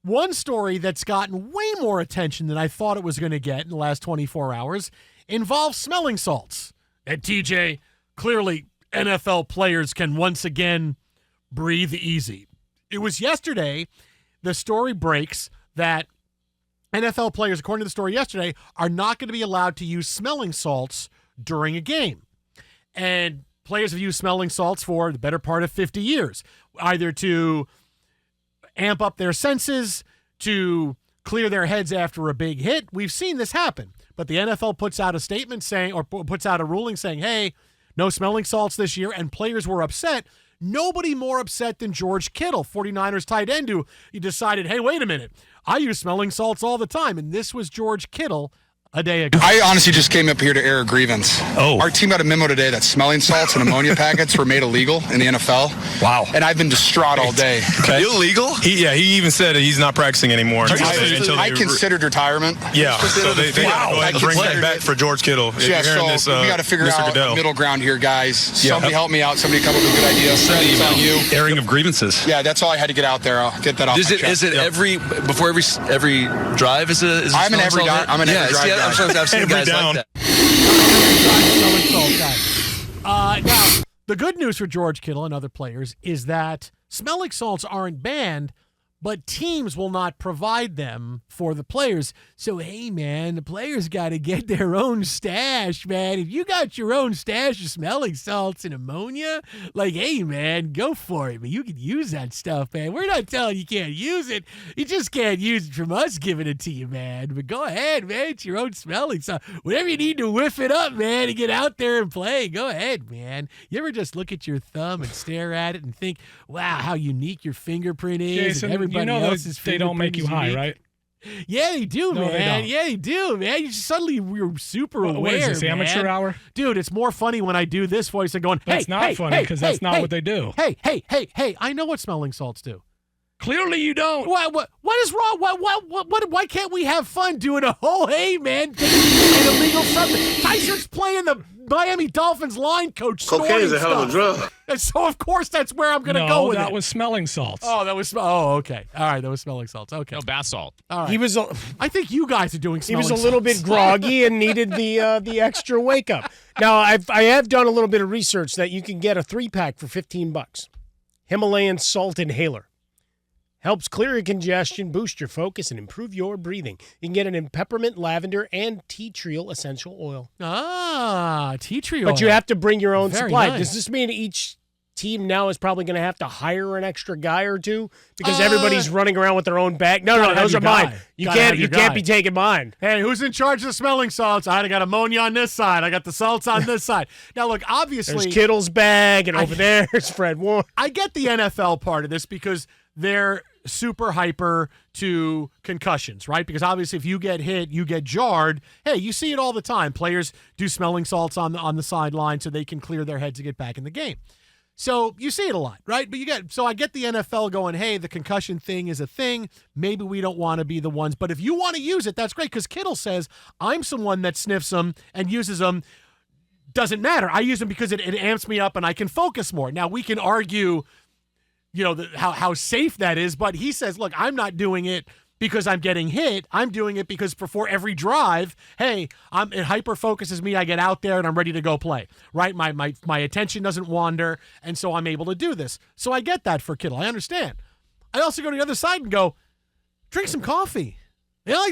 One story that's gotten way more attention than I thought it was going to get in the last 24 hours involves smelling salts. And TJ, clearly NFL players can once again breathe easy. It was yesterday, the story breaks that NFL players, according to the story yesterday, are not going to be allowed to use smelling salts during a game. And players have used smelling salts for the better part of 50 years, either to amp up their senses, to clear their heads after a big hit. We've seen this happen. But the NFL puts out a statement saying, or puts out a ruling saying, hey, no smelling salts this year, and players were upset. Nobody more upset than George Kittle, 49ers tight end, who he decided, hey, wait a minute, I use smelling salts all the time. And this was George Kittle a day ago. I honestly just came up here to air a grievance. Our team got a memo today that smelling salts and ammonia packets were made illegal in the NFL. Wow. And I've been distraught all day. Okay. Illegal? He even said he's not practicing anymore. I considered retirement. Yeah. So they got to go ahead and bring that back for George Kittle. Yeah, so we got to figure out the middle ground here, guys. Somebody help me out. Somebody come up with a good idea. It's on you. Airing of grievances. Yeah, that's all I had to get out there. I'll get that off. Is it before every drive? I'm an every drive. I've seen guys down. like that. Now, the good news for George Kittle and other players is that smelling salts aren't banned, but teams will not provide them for the players. So, hey, man, the players got to get their own stash, man. If you got your own stash of smelling salts and ammonia, like, hey, man, go for it. But you can use that stuff, man. We're not telling you can't use it. You just can't use it from us giving it to you, man. But go ahead, man. It's your own smelling salt. Whatever you need to whiff it up, man, and get out there and play, go ahead, man. You ever just look at your thumb and stare at it and think, wow, how unique your fingerprint is? Jason, and everybody else's they don't make you high, right? Yeah, they do, no, man. They don't. Yeah, they do, man. You suddenly you're super aware. What is this, amateur hour? Dude, it's more funny when I do this voice and going, hey, it's not funny because that's not what they do. Hey, I know what smelling salts do. Clearly you don't. What is wrong? Why can't we have fun doing a whole, hey, man, taking an illegal substance? Tyson's playing the Miami Dolphins line coach. Cocaine is a hell of a drug. And so, of course, that's where I'm going to go with it. No, that was smelling salts. Oh, okay. All right, that was smelling salts. Okay. No, bath salt. All right. I think you guys are doing smelling salts. He was a little bit groggy and needed the extra wake up. Now, I have done a little bit of research that you can get a 3-pack for $15. Himalayan salt inhaler. Helps clear your congestion, boost your focus, and improve your breathing. You can get it in peppermint, lavender, and tea tree essential oil. Ah, tea tree oil. But you have to bring your own supply. Nice. Does this mean each team now is probably going to have to hire an extra guy or two because everybody's running around with their own bag? No, those are mine. You can't be taking mine. Hey, who's in charge of the smelling salts? I got ammonia on this side. I got the salts on this side. Now, look, obviously, there's Kittle's bag, and over there's Fred Warren. I get the NFL part of this because they're super hyper to concussions, right? Because obviously if you get hit, you get jarred. Hey, you see it all the time. Players do smelling salts on the sideline so they can clear their heads to get back in the game. So you see it a lot, right? But so I get the NFL going, hey, the concussion thing is a thing. Maybe we don't want to be the ones. But if you want to use it, that's great. Because Kittle says, I'm someone that sniffs them and uses them. Doesn't matter. I use them because it amps me up and I can focus more. Now, we can argue how safe that is, but he says, look, I'm not doing it because I'm getting hit. I'm doing it because before every drive, hey, it hyper focuses me. I get out there and I'm ready to go play, right? My attention doesn't wander, and so I'm able to do this. So I get that for Kittle. I understand. I also go to the other side and go, drink some coffee. Get a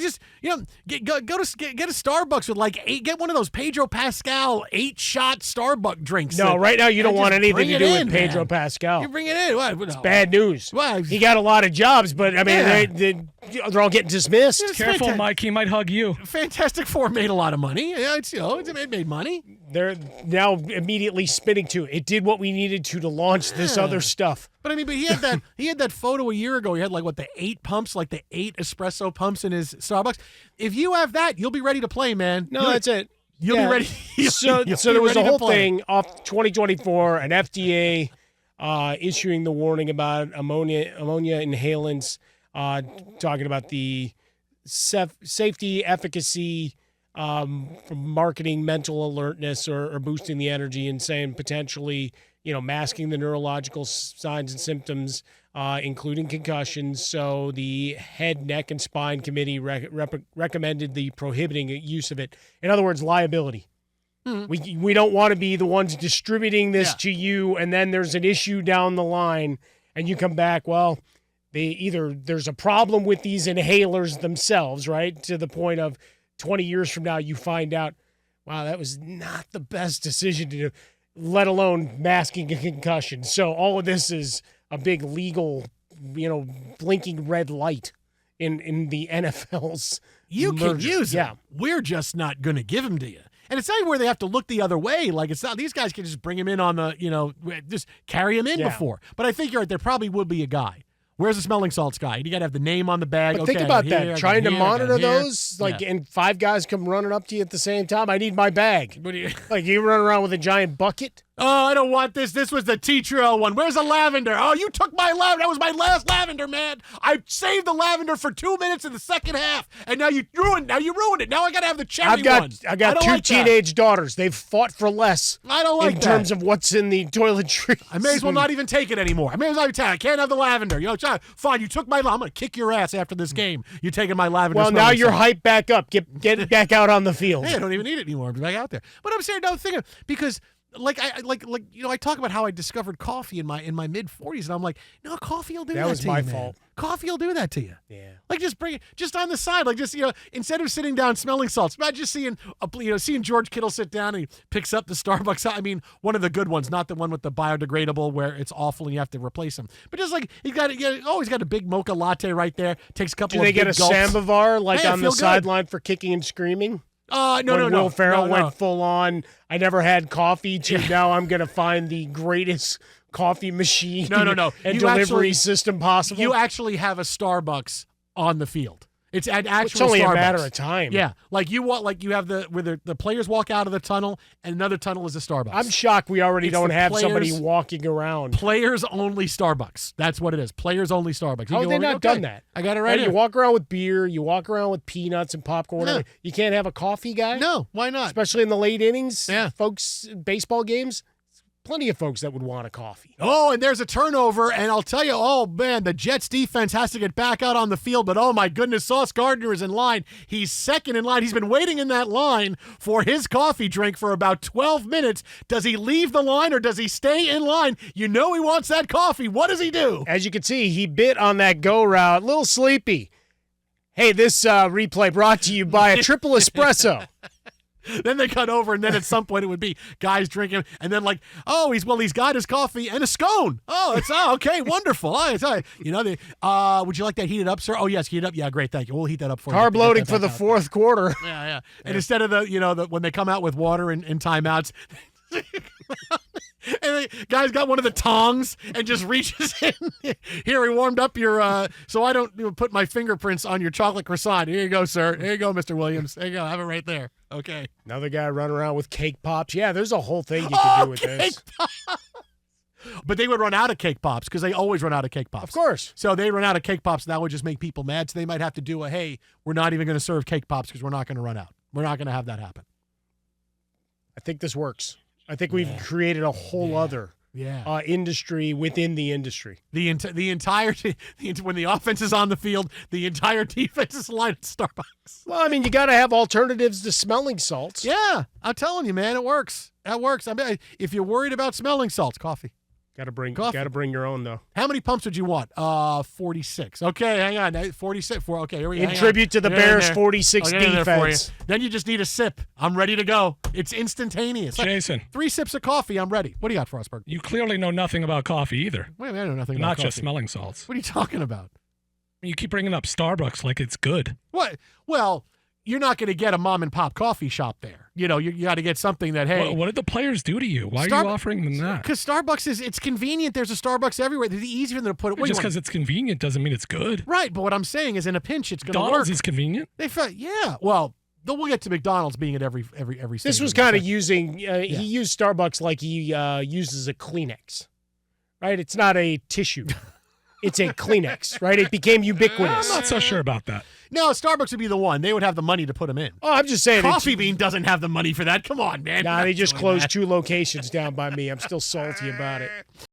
Starbucks with get one of those Pedro Pascal 8-shot Starbucks drinks. No, right now you don't want anything to do with Pedro Pascal. You bring it in. It's bad news. Well, he got a lot of jobs, but I mean, they're all getting dismissed. Careful, Mike. He might hug you. Fantastic Four made a lot of money. It made money. They're now immediately spinning to it. Did what we needed to launch this other stuff. But he had that photo a year ago. He had the 8 pumps, the 8 espresso pumps in his Starbucks. If you have that, you'll be ready to play, man. No, that's it. You'll be ready. So there was a whole thing off 2024, an FDA issuing the warning about ammonia inhalants, talking about the safety, efficacy, from marketing mental alertness or boosting the energy, and saying potentially, masking the neurological signs and symptoms, including concussions. So the Head, Neck, and Spine Committee recommended the prohibiting use of it. In other words, liability. We don't want to be the ones distributing this to you, and then there's an issue down the line, and you come back, well, there's a problem with these inhalers themselves, right? To the point of 20 years from now, you find out, wow, that was not the best decision to do, let alone masking a concussion. So all of this is a big legal, blinking red light in the NFL's You merger. can use it. Yeah. We're just not going to give them to you. And it's not where they have to look the other way. Like, it's not, these guys can just bring him in on the, just carry him in before. But I think you're right. There probably would be a guy. Where's the smelling salts guy? You got to have the name on the bag. But okay, think about I got that. here, I Trying got to here, I got monitor here. those, and 5 guys come running up to you at the same time. I need my bag. What do you? Like, you run around with a giant bucket. Oh, I don't want this. This was the tea trail one. Where's the lavender? Oh, you took my lavender. That was my last lavender, man. I saved the lavender for 2 minutes in the second half, and now you ruined it. Now I got to have the cherry one. I got 2 teenage daughters. They've fought for less. I don't like in that. terms of what's in the toiletries. I may as well not even take it anymore. I may as well not even take it. I can't have the lavender. Fine, you took my lavender. I'm going to kick your ass after this game. You're taking my lavender. Well, now you're hyped back up. Get it back out on the field. Hey, I don't even need it anymore. I'm back out there. But I'm saying, because I talk about how I discovered coffee in my mid 40s, and I'm like, no, coffee will do that. That was to my you, man. fault. Coffee will do that to you. Yeah. Like, just bring it just on the side, like, just instead of sitting down smelling salts. Imagine seeing George Kittle sit down and he picks up the Starbucks. I mean, one of the good ones, not the one with the biodegradable where it's awful and you have to replace him. But just like he's got a big mocha latte right there. Takes a couple. Do they of get big a gulps. Sambovar Hey, I on the feel good. sideline for kicking and screaming? No. Will Ferrell No. went full on. I never had coffee. Now I'm going to find the greatest coffee machine. No. And You delivery actually- system possible. You actually have a Starbucks on the field. It's an actual It's only Starbucks. a matter of time. Yeah, like you have where the players walk out of the tunnel, and another tunnel is a Starbucks. I'm shocked we already It's don't the have somebody players- walking around. Players only Starbucks. That's what it is. Players only Starbucks. How have they not done that? I got it Hey, right you here. walk around with beer. You walk around with peanuts and popcorn. Yeah. You can't have a coffee guy? No, why not? Especially in the late innings. Yeah. Folks, baseball games, plenty of folks that would want a coffee. Oh, and there's a turnover, and I'll tell you, oh, man, the Jets defense has to get back out on the field, but oh, my goodness, Sauce Gardner is in line. He's second in line. He's been waiting in that line for his coffee drink for about 12 minutes. Does he leave the line or does he stay in line? You know he wants that coffee. What does he do? As you can see, he bit on that go route. A little sleepy. Hey, this replay brought to you by a triple espresso. Then they cut over, and then at some point it would be guys drinking, and then like, oh, he's got his coffee and a scone. Oh, okay, wonderful. Would you like that heated up, sir? Oh, yes, heat it up. Yeah, great, thank you. We'll heat that up for you. Carb Get loading that for back the out. fourth quarter. Yeah. And instead of when they come out with water in timeouts. And the guy's got one of the tongs and just reaches in. Here, we warmed up your, so I don't put my fingerprints on your chocolate croissant. Here you go, sir. Here you go, Mr. Williams. There you go. Have it right there. Okay. Another guy running around with cake pops. Yeah, there's a whole thing you can do with cake this. But they would run out of cake pops because they always run out of cake pops. Of course. So they run out of cake pops, and that would just make people mad. So they might have to do hey, we're not even going to serve cake pops because we're not going to run out. We're not going to have that happen. I think this works. I think we've created a whole other industry within the industry. The entire when the offense is on the field, the entire defense is lined at Starbucks. Well, I mean, you got to have alternatives to smelling salts. Yeah, I'm telling you, man, it works. That works. I mean, if you're worried about smelling salts, coffee. Got to bring Coffee. your own though. How many pumps would you want? 46. Okay, hang on. 46. Okay, here we go. In tribute to the Bears' 46 defense. Then you just need a sip. I'm ready to go. It's instantaneous. Jason. 3 sips of coffee. I'm ready. What do you got for us, Berg? You clearly know nothing about coffee either. Wait a minute, I know nothing about Not coffee. just smelling salts. What are you talking about? You keep bringing up Starbucks like it's good. What? Well, you're not going to get a mom and pop coffee shop there. You got to get something that, hey. What did the players do to you? Why are you offering them that? Because Starbucks it's convenient. There's a Starbucks everywhere. It's easy for them to put it. Just because it's convenient doesn't mean it's good. Right, but what I'm saying is in a pinch, it's going to work. McDonald's is convenient. Well, we'll get to McDonald's being at every This stage was of the kind of second. using, he used Starbucks like he uses a Kleenex, right? It's not a tissue. It's a Kleenex, right? It became ubiquitous. I'm not so sure about that. No, Starbucks would be the one. They would have the money to put them in. Oh, I'm just saying. Coffee Bean doesn't have the money for that. Come on, man. Nah, You're they not just doing closed that. 2 locations down by me. I'm still salty about it.